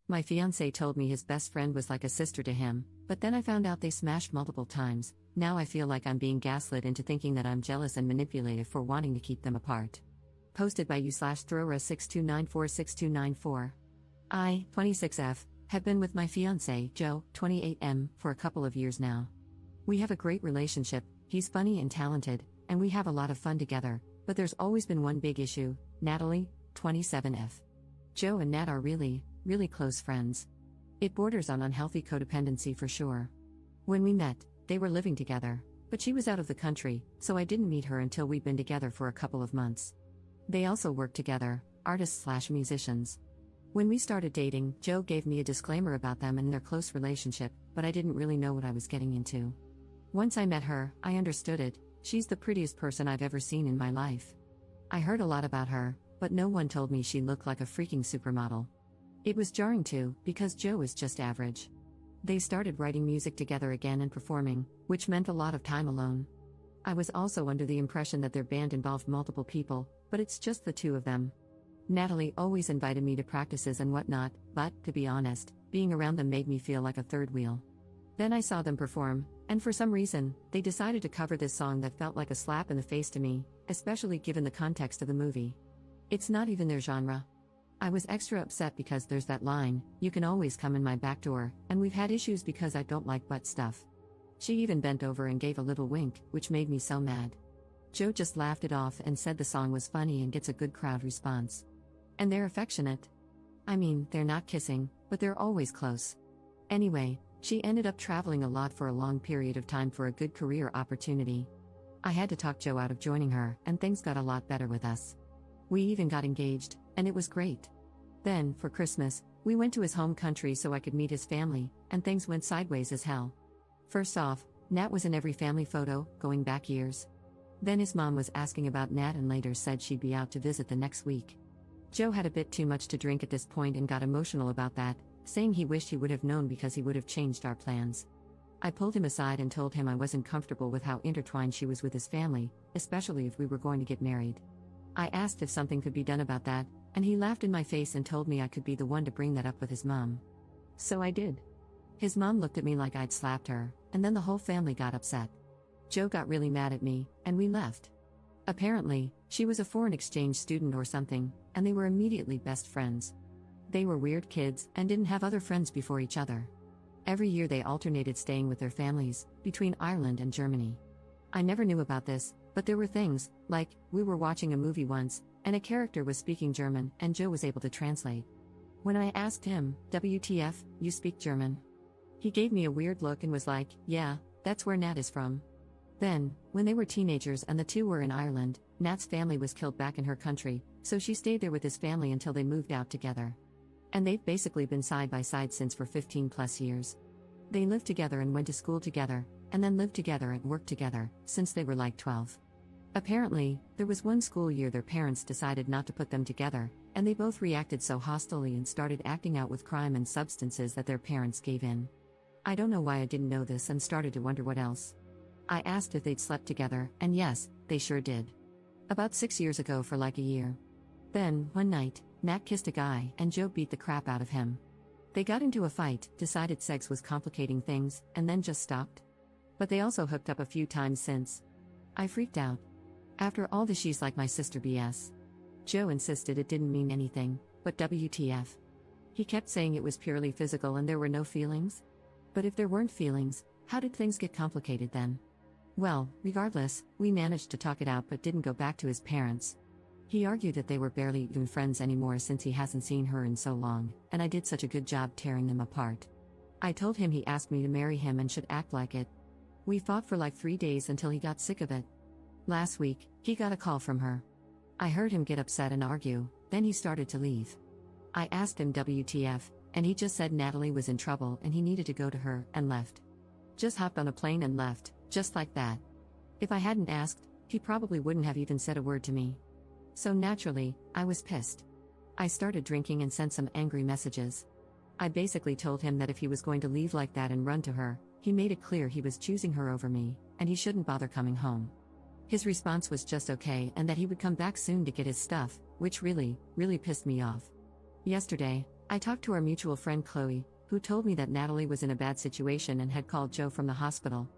My fiancé told me his best friend was like a sister to him, but then I found out they smashed multiple times. Now I feel like I'm being gaslit into thinking that I'm jealous and manipulative for wanting to keep them apart. Posted by u/Throra62946294. I, 26F, have been with my fiancé, Joe, 28M, for a couple of years now. We have a great relationship, he's funny and talented, and we have a lot of fun together, but there's always been one big issue, Natalie, 27F. Joe and Nat are really close friends. It borders on unhealthy codependency for sure. When we met, they were living together, but she was out of the country, so I didn't meet her until we'd been together for a couple of months. They also worked together, artists/musicians. When we started dating, Joe gave me a disclaimer about them and their close relationship, but I didn't really know what I was getting into. Once I met her, I understood it. She's the prettiest person I've ever seen in my life. I heard a lot about her, but no one told me she looked like a freaking supermodel. It was jarring too, because Joe is just average. They started writing music together again and performing, which meant a lot of time alone. I was also under the impression that their band involved multiple people, but it's just the two of them. Natalie always invited me to practices and whatnot, but, to be honest, being around them made me feel like a third wheel. Then I saw them perform, and for some reason, they decided to cover this song that felt like a slap in the face to me, especially given the context of the movie. It's not even their genre. I was extra upset because there's that line, "You can always come in my back door," and we've had issues because I don't like butt stuff. She even bent over and gave a little wink, which made me so mad. Joe just laughed it off and said the song was funny and gets a good crowd response. And they're affectionate. I mean, they're not kissing, but they're always close. Anyway, she ended up traveling a lot for a long period of time for a good career opportunity. I had to talk Joe out of joining her, and things got a lot better with us. We even got engaged, and it was great. Then, for Christmas, we went to his home country so I could meet his family, and things went sideways as hell. First off, Nat was in every family photo, going back years. Then his mom was asking about Nat and later said she'd be out to visit the next week. Joe had a bit too much to drink at this point and got emotional about that, saying he wished he would have known because he would have changed our plans. I pulled him aside and told him I wasn't comfortable with how intertwined she was with his family, especially if we were going to get married. I asked if something could be done about that, and he laughed in my face and told me I could be the one to bring that up with his mom. So I did. His mom looked at me like I'd slapped her, and then the whole family got upset. Joe got really mad at me, and we left. Apparently, she was a foreign exchange student or something, and they were immediately best friends. They were weird kids and didn't have other friends before each other. Every year they alternated staying with their families, between Ireland and Germany. I never knew about this, but there were things, like, we were watching a movie once, and a character was speaking German, and Joe was able to translate. When I asked him, "WTF, you speak German?" He gave me a weird look and was like, "Yeah, that's where Nat is from." Then, when they were teenagers and the two were in Ireland, Nat's family was killed back in her country, so she stayed there with his family until they moved out together. And they've basically been side by side since for 15 plus years. They lived together and went to school together, and then lived together and worked together, since they were like 12. Apparently, there was one school year their parents decided not to put them together, and they both reacted so hostilely and started acting out with crime and substances that their parents gave in. I don't know why I didn't know this and started to wonder what else. I asked if they'd slept together, and yes, they sure did. About 6 years ago for like a year. Then, one night, Nat kissed a guy and Joe beat the crap out of him. They got into a fight, decided sex was complicating things, and then just stopped. But they also hooked up a few times since. I freaked out. After all the "she's like my sister" BS. Joe insisted it didn't mean anything, but WTF. He kept saying it was purely physical and there were no feelings. But if there weren't feelings, how did things get complicated then? Well, regardless, we managed to talk it out but didn't go back to his parents. He argued that they were barely even friends anymore since he hasn't seen her in so long, and I did such a good job tearing them apart. I told him he asked me to marry him and should act like it. We fought for like 3 days until he got sick of it. Last week, he got a call from her. I heard him get upset and argue, then he started to leave. I asked him WTF, and he just said Natalie was in trouble and he needed to go to her, and left. Just hopped on a plane and left, just like that. If I hadn't asked, he probably wouldn't have even said a word to me. So naturally, I was pissed. I started drinking and sent some angry messages. I basically told him that if he was going to leave like that and run to her, he made it clear he was choosing her over me, and he shouldn't bother coming home. His response was just okay and that he would come back soon to get his stuff, which really pissed me off. Yesterday, I talked to our mutual friend Chloe, who told me that Natalie was in a bad situation and had called Joe from the hospital.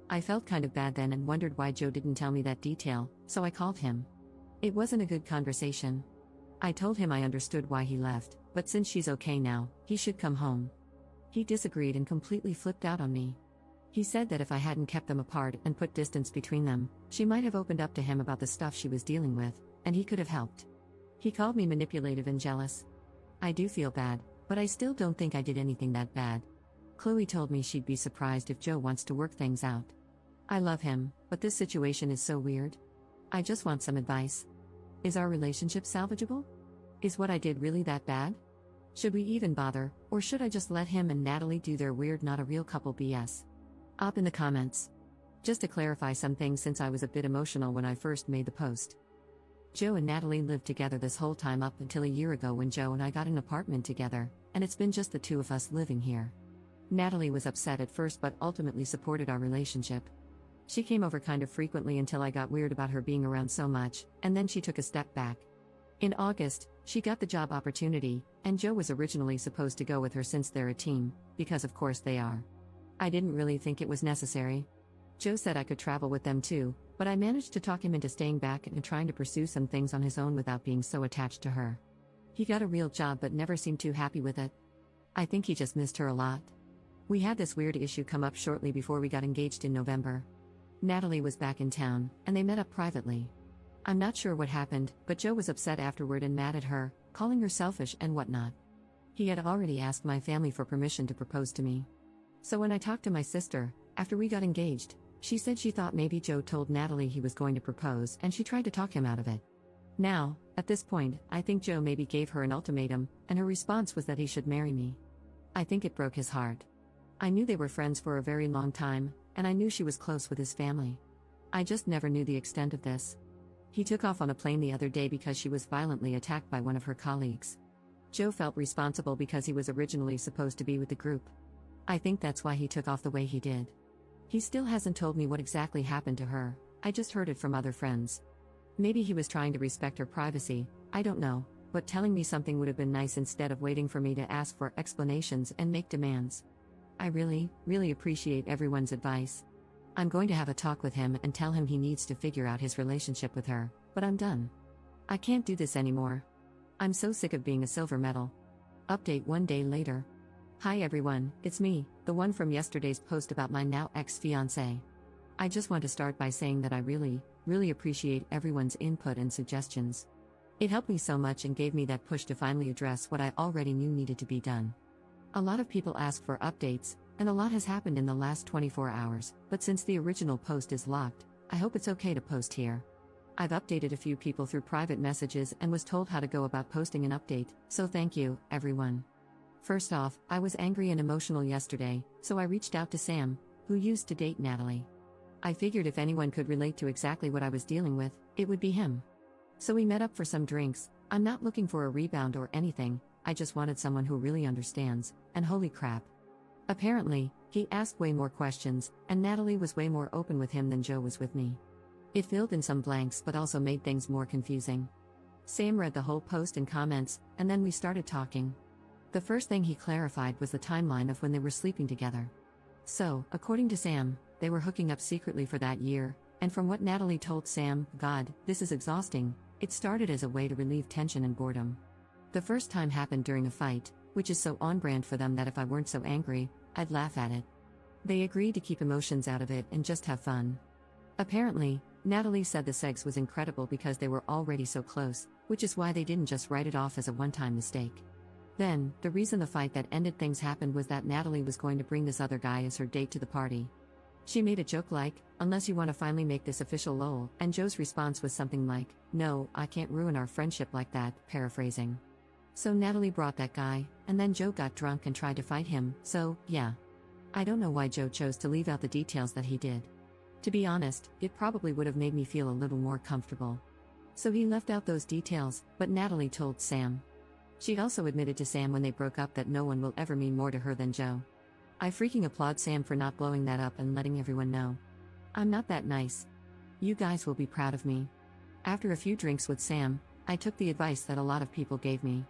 I felt kind of bad then and wondered why Joe didn't tell me that detail, so I called him. It wasn't a good conversation. I told him I understood why he left, but since she's okay now, he should come home. He disagreed and completely flipped out on me. He said that if I hadn't kept them apart and put distance between them, she might have opened up to him about the stuff she was dealing with, and he could have helped. He called me manipulative and jealous. I do feel bad, but I still don't think I did anything that bad. Chloe told me she'd be surprised if Joe wants to work things out. I love him, but this situation is so weird. I just want some advice. Is our relationship salvageable? Is what I did really that bad? Should we even bother, or should I just let him and Natalie do their weird not a real couple BS? Up in the comments. Just to clarify some things since I was a bit emotional when I first made the post. Joe and Natalie lived together this whole time up until a year ago when Joe and I got an apartment together, and it's been just the two of us living here. Natalie was upset at first but ultimately supported our relationship. She came over kind of frequently until I got weird about her being around so much, and then she took a step back. In August, she got the job opportunity, and Joe was originally supposed to go with her since they're a team, because of course they are. I didn't really think it was necessary. Joe said I could travel with them too, but I managed to talk him into staying back and trying to pursue some things on his own without being so attached to her. He got a real job but never seemed too happy with it. I think he just missed her a lot. We had this weird issue come up shortly before we got engaged in November. Natalie was back in town, and they met up privately. I'm not sure what happened, but Joe was upset afterward and mad at her, calling her selfish and whatnot. He had already asked my family for permission to propose to me. So when I talked to my sister, after we got engaged, she said she thought maybe Joe told Natalie he was going to propose and she tried to talk him out of it. Now, at this point, I think Joe maybe gave her an ultimatum, and her response was that he should marry me. I think it broke his heart. I knew they were friends for a very long time, and I knew she was close with his family. I just never knew the extent of this. He took off on a plane the other day because she was violently attacked by one of her colleagues. Joe felt responsible because he was originally supposed to be with the group. I think that's why he took off the way he did. He still hasn't told me what exactly happened to her, I just heard it from other friends. Maybe he was trying to respect her privacy, I don't know, but telling me something would have been nice instead of waiting for me to ask for explanations and make demands. I really appreciate everyone's advice. I'm going to have a talk with him and tell him he needs to figure out his relationship with her, but I'm done. I can't do this anymore. I'm so sick of being a silver medal. Update 1 day later. Hi everyone, it's me, the one from yesterday's post about my now ex-fiancé. I just want to start by saying that I really appreciate everyone's input and suggestions. It helped me so much and gave me that push to finally address what I already knew needed to be done. A lot of people ask for updates, and a lot has happened in the last 24 hours, but since the original post is locked, I hope it's okay to post here. I've updated a few people through private messages and was told how to go about posting an update, so thank you, everyone. First off, I was angry and emotional yesterday, so I reached out to Sam, who used to date Natalie. I figured if anyone could relate to exactly what I was dealing with, it would be him. So we met up for some drinks. I'm not looking for a rebound or anything, I just wanted someone who really understands, and holy crap. Apparently, he asked way more questions, and Natalie was way more open with him than Joe was with me. It filled in some blanks but also made things more confusing. Sam read the whole post and comments, and then we started talking. The first thing he clarified was the timeline of when they were sleeping together. So, according to Sam, they were hooking up secretly for that year, and from what Natalie told Sam, God, this is exhausting, it started as a way to relieve tension and boredom. The first time happened during a fight, which is so on-brand for them that if I weren't so angry, I'd laugh at it. They agreed to keep emotions out of it and just have fun. Apparently, Natalie said the sex was incredible because they were already so close, which is why they didn't just write it off as a one-time mistake. Then, the reason the fight that ended things happened was that Natalie was going to bring this other guy as her date to the party. She made a joke like, unless you want to finally make this official lol, and Joe's response was something like, no, I can't ruin our friendship like that, paraphrasing. So Natalie brought that guy, and then Joe got drunk and tried to fight him, so, yeah. I don't know why Joe chose to leave out the details that he did. To be honest, it probably would have made me feel a little more comfortable. So he left out those details, but Natalie told Sam. She also admitted to Sam when they broke up that no one will ever mean more to her than Joe. I freaking applaud Sam for not blowing that up and letting everyone know. I'm not that nice. You guys will be proud of me. After a few drinks with Sam, I took the advice that a lot of people gave me.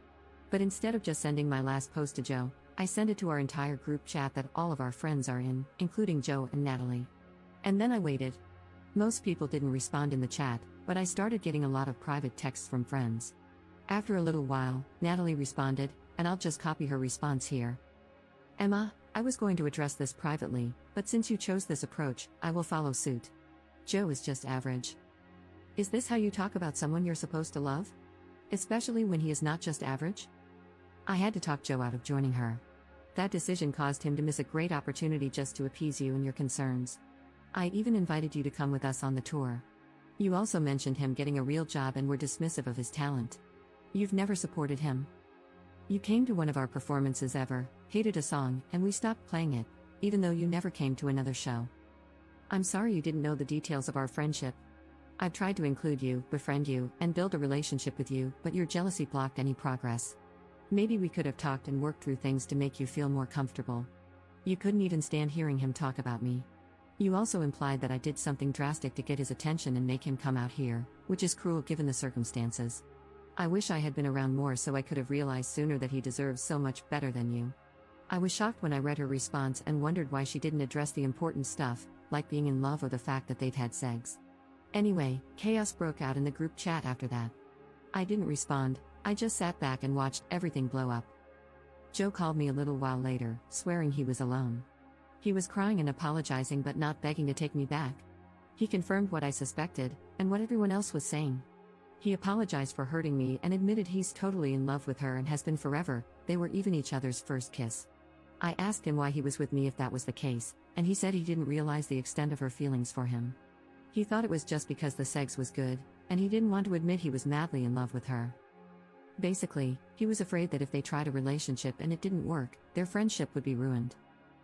But instead of just sending my last post to Joe, I sent it to our entire group chat that all of our friends are in, including Joe and Natalie. And then I waited. Most people didn't respond in the chat, but I started getting a lot of private texts from friends. After a little while, Natalie responded, and I'll just copy her response here. Emma, I was going to address this privately, but since you chose this approach, I will follow suit. Joe is just average. Is this how you talk about someone you're supposed to love? Especially when he is not just average? I had to talk Joe out of joining her. That decision caused him to miss a great opportunity just to appease you and your concerns. I even invited you to come with us on the tour. You also mentioned him getting a real job and were dismissive of his talent. You've never supported him. You came to one of our performances ever, hated a song, and we stopped playing it, even though you never came to another show. I'm sorry you didn't know the details of our friendship. I've tried to include you, befriend you, and build a relationship with you, but your jealousy blocked any progress. Maybe we could have talked and worked through things to make you feel more comfortable. You couldn't even stand hearing him talk about me. You also implied that I did something drastic to get his attention and make him come out here, which is cruel given the circumstances. I wish I had been around more so I could have realized sooner that he deserves so much better than you. I was shocked when I read her response and wondered why she didn't address the important stuff, like being in love or the fact that they've had sex. Anyway, chaos broke out in the group chat after that. I didn't respond, I just sat back and watched everything blow up. Joe called me a little while later, swearing he was alone. He was crying and apologizing but not begging to take me back. He confirmed what I suspected, and what everyone else was saying. He apologized for hurting me and admitted he's totally in love with her and has been forever. They were even each other's first kiss. I asked him why he was with me if that was the case, and he said he didn't realize the extent of her feelings for him. He thought it was just because the sex was good, and he didn't want to admit he was madly in love with her. Basically, he was afraid that if they tried a relationship and it didn't work, their friendship would be ruined.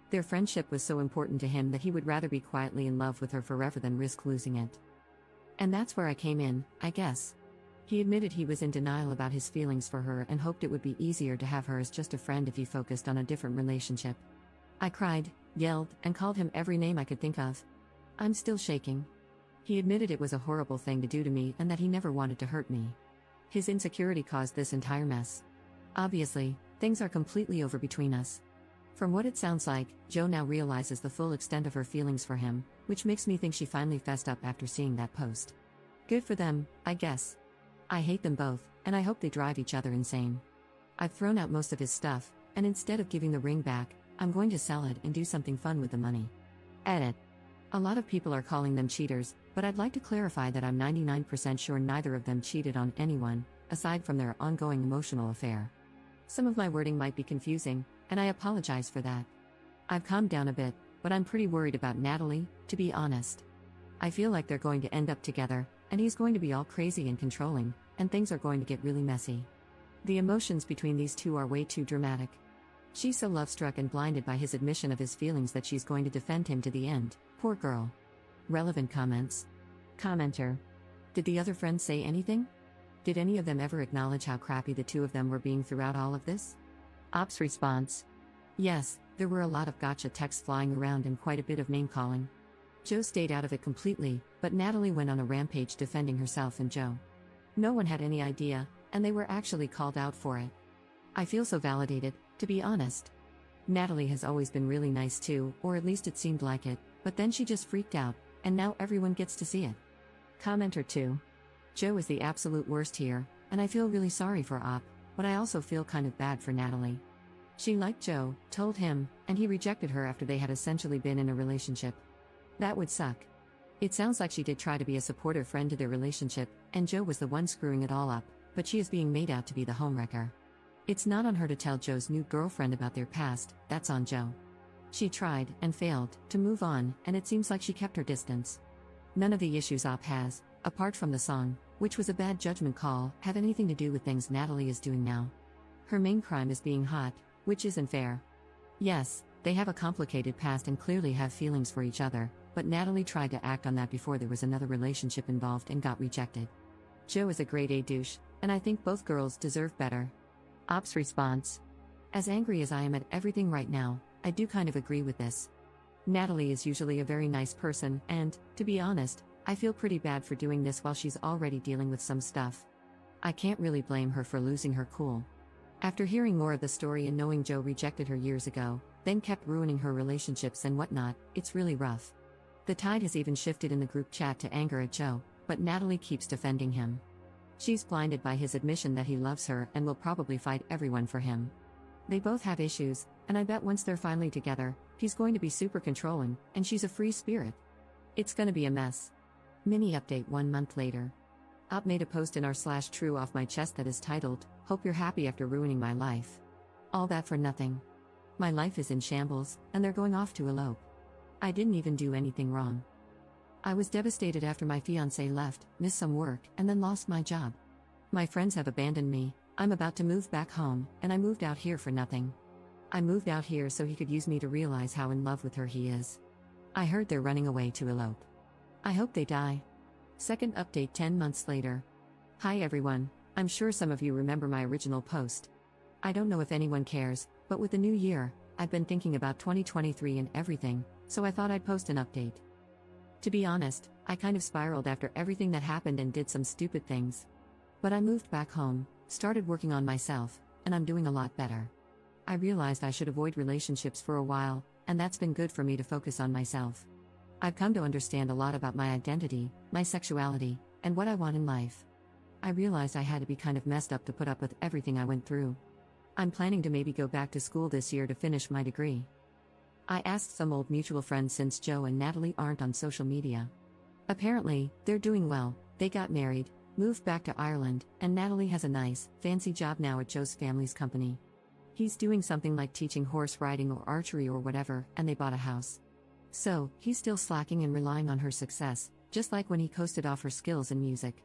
Their friendship was so important to him that he would rather be quietly in love with her forever than risk losing it. And that's where I came in, I guess. He admitted he was in denial about his feelings for her and hoped it would be easier to have her as just a friend if he focused on a different relationship. I cried, yelled, and called him every name I could think of. I'm still shaking. He admitted it was a horrible thing to do to me and that he never wanted to hurt me. His insecurity caused this entire mess. Obviously, things are completely over between us. From what it sounds like, Joe now realizes the full extent of her feelings for him, which makes me think she finally fessed up after seeing that post. Good for them, I guess. I hate them both, and I hope they drive each other insane. I've thrown out most of his stuff, and instead of giving the ring back, I'm going to sell it and do something fun with the money. Edit. A lot of people are calling them cheaters, but I'd like to clarify that I'm 99% sure neither of them cheated on anyone, aside from their ongoing emotional affair. Some of my wording might be confusing, and I apologize for that. I've calmed down a bit, but I'm pretty worried about Natalie, to be honest. I feel like they're going to end up together, and he's going to be all crazy and controlling, and things are going to get really messy. The emotions between these two are way too dramatic. She's so love-struck and blinded by his admission of his feelings that she's going to defend him to the end, poor girl. Relevant comments. Commenter. Did the other friends say anything? Did any of them ever acknowledge how crappy the two of them were being throughout all of this? Ops response. Yes, there were a lot of gotcha texts flying around and quite a bit of name-calling. Joe stayed out of it completely, but Natalie went on a rampage defending herself and Joe. No one had any idea, and they were actually called out for it. I feel so validated, to be honest. Natalie has always been really nice too, or at least it seemed like it, but then she just freaked out, and now everyone gets to see it. Commenter 2. Joe is the absolute worst here, and I feel really sorry for Op, but I also feel kind of bad for Natalie. She liked Joe, told him, and he rejected her after they had essentially been in a relationship. That would suck. It sounds like she did try to be a supportive friend to their relationship, and Joe was the one screwing it all up, but she is being made out to be the homewrecker. It's not on her to tell Joe's new girlfriend about their past, that's on Joe. She tried, and failed, to move on, and it seems like she kept her distance. None of the issues Op has, apart from the song, which was a bad judgment call, have anything to do with things Natalie is doing now. Her main crime is being hot, which isn't fair. Yes, they have a complicated past and clearly have feelings for each other, but Natalie tried to act on that before there was another relationship involved and got rejected. Joe is a grade A douche, and I think both girls deserve better. Op's response. As angry as I am at everything right now, I do kind of agree with this. Natalie is usually a very nice person, and, to be honest, I feel pretty bad for doing this while she's already dealing with some stuff. I can't really blame her for losing her cool. After hearing more of the story and knowing Joe rejected her years ago, then kept ruining her relationships and whatnot, it's really rough. The tide has even shifted in the group chat to anger at Joe, but Natalie keeps defending him. She's blinded by his admission that he loves her and will probably fight everyone for him. They both have issues, and I bet once they're finally together, he's going to be super controlling, and she's a free spirit. It's gonna be a mess. Mini update 1 month later. Op made a post in r/true off my chest that is titled, "Hope you're happy after ruining my life." All that for nothing. My life is in shambles, and they're going off to elope. I didn't even do anything wrong. I was devastated after my fiancé left, missed some work, and then lost my job. My friends have abandoned me, I'm about to move back home, and I moved out here for nothing. I moved out here so he could use me to realize how in love with her he is. I heard they're running away to elope. I hope they die. Second update 10 months later. Hi everyone, I'm sure some of you remember my original post. I don't know if anyone cares, but with the new year, I've been thinking about 2023 and everything, so I thought I'd post an update. To be honest, I kind of spiraled after everything that happened and did some stupid things. But I moved back home, started working on myself, and I'm doing a lot better. I realized I should avoid relationships for a while, and that's been good for me to focus on myself. I've come to understand a lot about my identity, my sexuality, and what I want in life. I realized I had to be kind of messed up to put up with everything I went through. I'm planning to maybe go back to school this year to finish my degree. I asked some old mutual friends since Joe and Natalie aren't on social media. Apparently, they're doing well, they got married, moved back to Ireland, and Natalie has a nice, fancy job now at Joe's family's company. He's doing something like teaching horse riding or archery or whatever, and they bought a house. So, he's still slacking and relying on her success, just like when he coasted off her skills in music.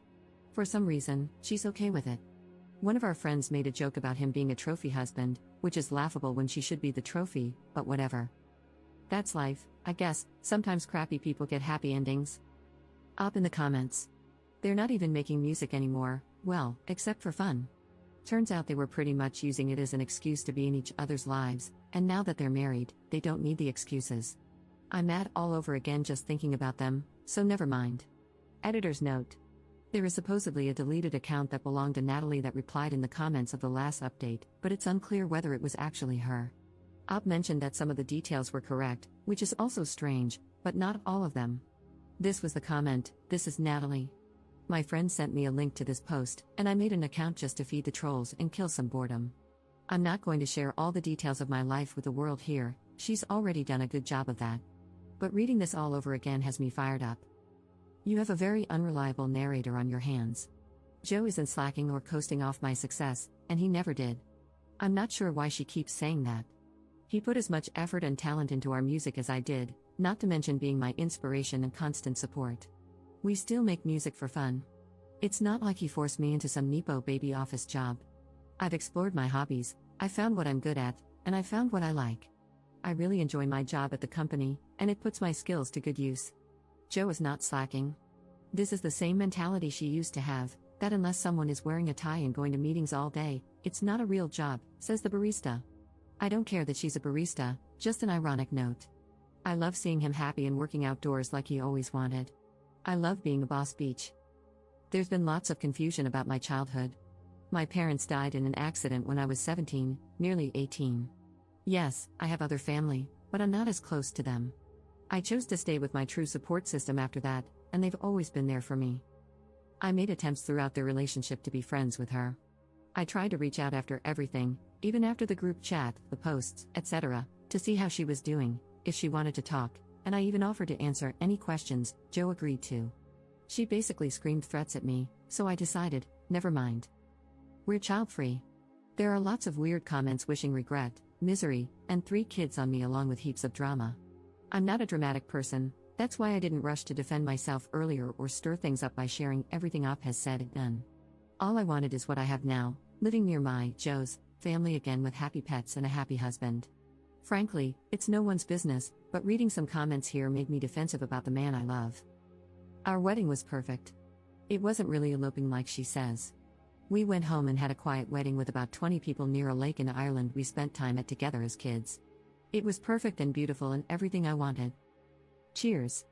For some reason, she's okay with it. One of our friends made a joke about him being a trophy husband, which is laughable when she should be the trophy, but whatever. That's life, I guess. Sometimes crappy people get happy endings. Up in the comments. They're not even making music anymore, well, except for fun. Turns out they were pretty much using it as an excuse to be in each other's lives, and now that they're married, they don't need the excuses. I'm mad all over again just thinking about them, so never mind. Editor's note. There is supposedly a deleted account that belonged to Natalie that replied in the comments of the last update, but it's unclear whether it was actually her. Op mentioned that some of the details were correct, which is also strange, but not all of them. This was the comment, "This is Natalie." My friend sent me a link to this post, and I made an account just to feed the trolls and kill some boredom. I'm not going to share all the details of my life with the world here, she's already done a good job of that. But reading this all over again has me fired up. You have a very unreliable narrator on your hands. Joe isn't slacking or coasting off my success, and he never did. I'm not sure why she keeps saying that. He put as much effort and talent into our music as I did, not to mention being my inspiration and constant support. We still make music for fun. It's not like he forced me into some nepo baby office job. I've explored my hobbies, I found what I'm good at, and I found what I like. I really enjoy my job at the company, and it puts my skills to good use. Joe is not slacking. This is the same mentality she used to have, that unless someone is wearing a tie and going to meetings all day, it's not a real job, says the barista. I don't care that she's a barista, just an ironic note. I love seeing him happy and working outdoors like he always wanted. I love being a boss beach. There's been lots of confusion about my childhood. My parents died in an accident when I was 17, nearly 18. Yes, I have other family, but I'm not as close to them. I chose to stay with my true support system after that, and they've always been there for me. I made attempts throughout their relationship to be friends with her. I tried to reach out after everything, even after the group chat, the posts, etc., to see how she was doing, if she wanted to talk, and I even offered to answer any questions Joe agreed to. She basically screamed threats at me, so I decided, never mind. We're child-free. There are lots of weird comments wishing regret, misery, and 3 kids on me along with heaps of drama. I'm not a dramatic person, that's why I didn't rush to defend myself earlier or stir things up by sharing everything Op has said and done. All I wanted is what I have now, living near my, Joe's, family again with happy pets and a happy husband. Frankly, it's no one's business, but reading some comments here made me defensive about the man I love. Our wedding was perfect. It wasn't really eloping like she says. We went home and had a quiet wedding with about 20 people near a lake in Ireland we spent time at together as kids. It was perfect and beautiful and everything I wanted. Cheers.